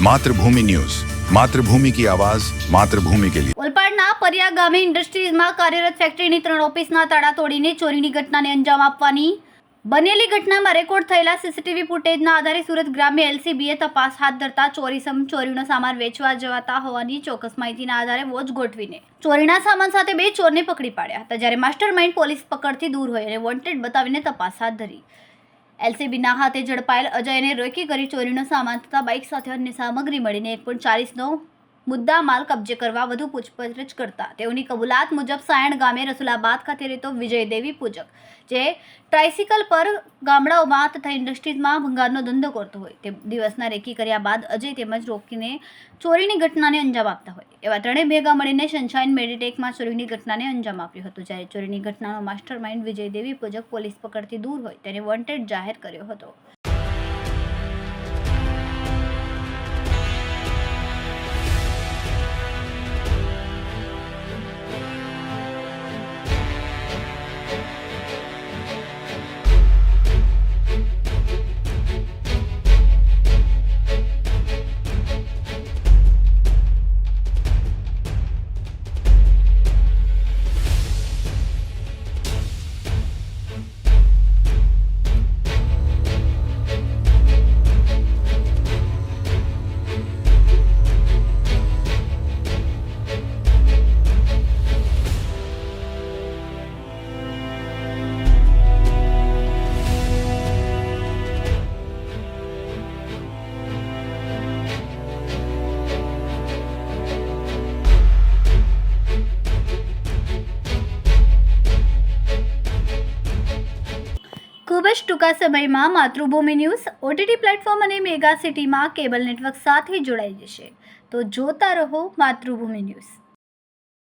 मातृभूमि न्यूज, मातृभूमि की आवाज, मातृभूमि के लिए। ઓલપાડના પરિયા ગામે ઇન્ડસ્ટ્રીઝમાં કાર્યરત ફેક્ટરીની 3 ઓફિસના તાળા તોડીને ચોરીની ઘટનાને અંજામ આપવાની બનેલી ઘટનામાં રેકોર્ડ થયેલા સીસીટીવી ફૂટેજના આધારે સુરત ગ્રામ્ય એલસીબીએ તપાસ હાથ ધરતા ચોરીનો સામાન વેચવા જવાતા હોવાની ચોક્કસ માહિતીના આધારે વોચ ગોઠવીને ચોરીના સામાન સાથે 2 ચોરને પકડી પાડ્યા હતા, જ્યારે માસ્ટરમાઇન્ડ પોલીસ પકડથી દૂર હોય અને વોન્ટેડ બતાવીને તપાસ હાથ ધરી। એલસીબીના હાથે ઝડપાયેલ અજયને રોકી કરી ચોરીનો સામાન તથા બાઇક સાથે અન્ય સામગ્રી મળીને 1.40નો મુદ્દા માલ કબજે કરવા વધુ પૂછપરછ કરતા તેઓની કબૂલાત મુજબ સાયણ ગામે રસુલાબાદ ખાતે રહેતો વિજય દેવી પૂજક, જે ટ્રાઇસિકલ પર ગામડાઓમાં તથા ઇન્ડસ્ટ્રીઝમાં ભંગારનો ધંધો કરતો હોય, તે દિવસના રેકી કર્યા બાદ અજય તેમજ રોકીને ચોરીની ઘટનાને અંજામ આપતા હોય એવા ત્રણેય ભેગા મળીને સનશાઇન મેડિટેકમાં ચોરીની ઘટનાને અંજામ આપ્યો હતો, જ્યારે ચોરીની ઘટનાનો માસ્ટરમાઇન્ડ વિજય દેવી પૂજક પોલીસ પકડથી દૂર હોય તેને વોન્ટેડ જાહેર કર્યો હતો। ખૂબ જ ટૂંકા સમયમાં માતૃભૂમિ ન્યૂઝ ઓટીટી પ્લેટફોર્મ અને મેગા સિટીમાં કેબલ નેટવર્ક સાથે જોડાઈ જશે, તો જોતા રહો માતૃભૂમિ ન્યૂઝ।